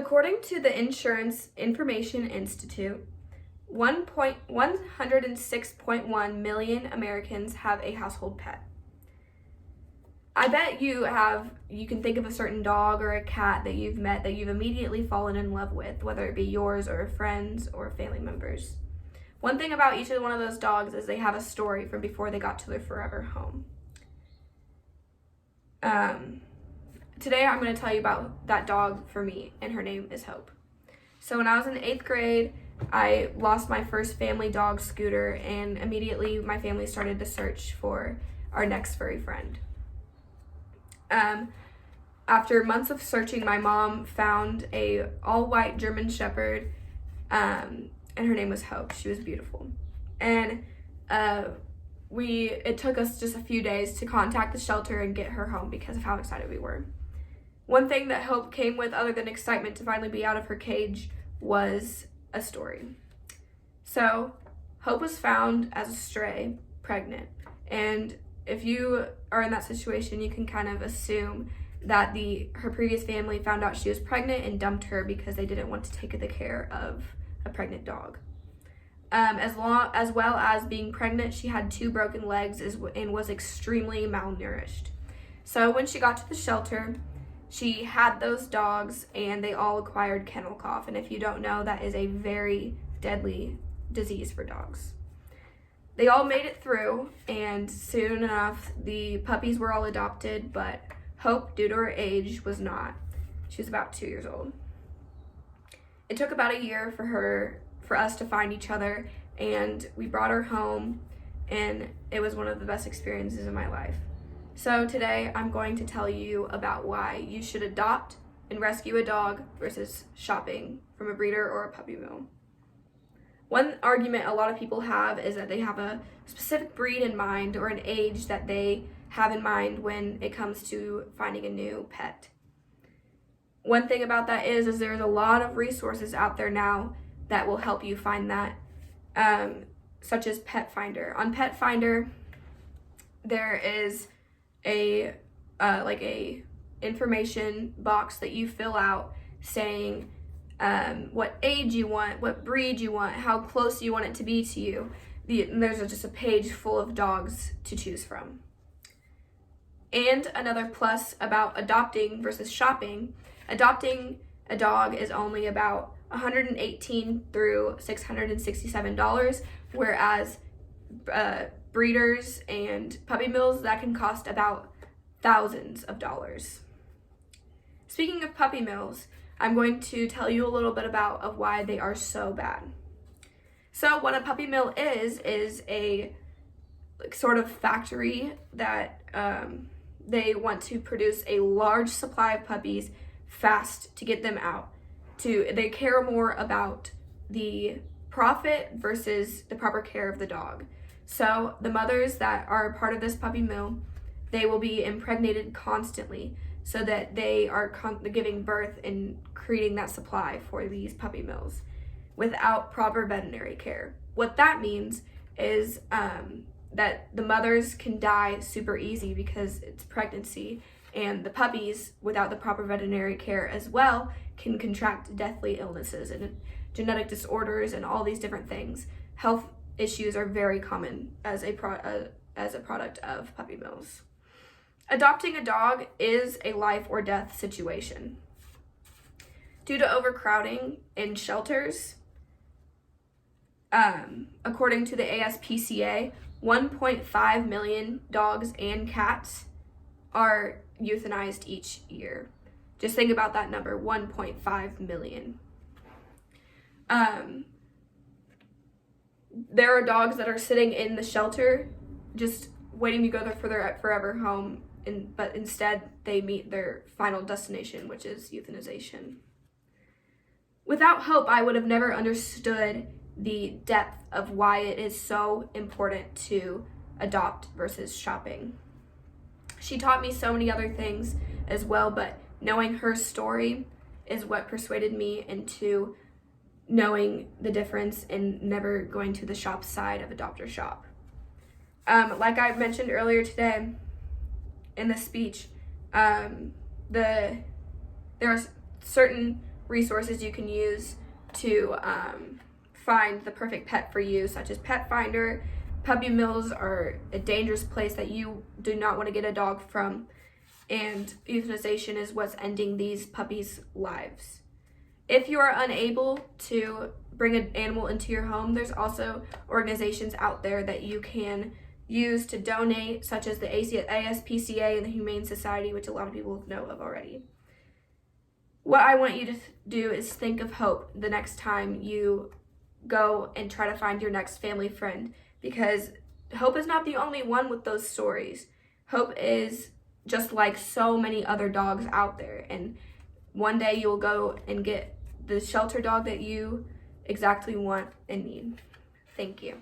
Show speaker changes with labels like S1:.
S1: According to the Insurance Information Institute, 106.1 million Americans have a household pet. I bet you can think of a certain dog or a cat that you've met that you've immediately fallen in love with, whether it be yours or a friend's or family members. One thing about each one of those dogs is they have a story from before they got to their forever home. Today I'm going to tell you about that dog for me, and her name is Hope. So when I was in 8th grade, I lost my first family dog, Scooter, and immediately my family started to search for our next furry friend. After months of searching, my mom found a all-white German Shepherd, and her name was Hope. She was beautiful. And it took us just a few days to contact the shelter and get her home because of how excited we were. One thing that Hope came with, other than excitement to finally be out of her cage, was a story. So, Hope was found as a stray, pregnant. And if you are in that situation, you can kind of assume that her previous family found out she was pregnant and dumped her because they didn't want to take the care of a pregnant dog. As well as being pregnant, she had 2 broken legs and was extremely malnourished. So when she got to the shelter, she had those dogs and they all acquired kennel cough. And if you don't know, that is a very deadly disease for dogs. They all made it through, and soon enough, the puppies were all adopted, but Hope, due to her age, was not. She was about 2 years old. It took about a year for us to find each other, and we brought her home, and it was one of the best experiences in my life. So today I'm going to tell you about why you should adopt and rescue a dog versus shopping from a breeder or a puppy mill. One argument a lot of people have is that they have a specific breed in mind or an age that they have in mind when it comes to finding a new pet. One thing about that is there's a lot of resources out there now that will help you find that, such as Pet Finder. On Pet Finder, there is a information box that you fill out saying what age you want, what breed you want, how close you want it to be to you. There's just a page full of dogs to choose from. And another plus about adopting versus shopping, adopting a dog is only about $118 through $667, whereas breeders and puppy mills, that can cost about thousands of dollars. Speaking of puppy mills, I'm going to tell you a little bit of why they are so bad. So what a puppy mill is a sort of factory that they want to produce a large supply of puppies fast to get them out. They care more about the profit versus the proper care of the dog. So the mothers that are part of this puppy mill, they will be impregnated constantly so that they are giving birth and creating that supply for these puppy mills without proper veterinary care. What that means is that the mothers can die super easy because it's pregnancy, and the puppies, without the proper veterinary care as well, can contract deathly illnesses and genetic disorders and all these different things. Health issues are very common as a product of puppy mills. Adopting a dog is a life or death situation. Due to overcrowding in shelters, according to the ASPCA, 1.5 million dogs and cats are euthanized each year. Just think about that number, 1.5 million. There are dogs that are sitting in the shelter just waiting to go there for their forever home, but instead they meet their final destination, which is euthanization. Without Hope, I would have never understood the depth of why it is so important to adopt versus shopping. She taught me so many other things as well, but knowing her story is what persuaded me into knowing the difference and never going to the shop side of Adopt or Shop. Like I mentioned earlier today in the speech, there are certain resources you can use to find the perfect pet for you, such as Pet Finder. Puppy mills are a dangerous place that you do not want to get a dog from, and euthanization is what's ending these puppies' lives. If you are unable to bring an animal into your home, there's also organizations out there that you can use to donate, such as the ASPCA and the Humane Society, which a lot of people know of already. What I want you to do is think of hope the next time you go and try to find your next family friend, because Hope is not the only one with those stories. Hope is just like so many other dogs out there, and one day you'll go and get the shelter dog that you exactly want and need. Thank you.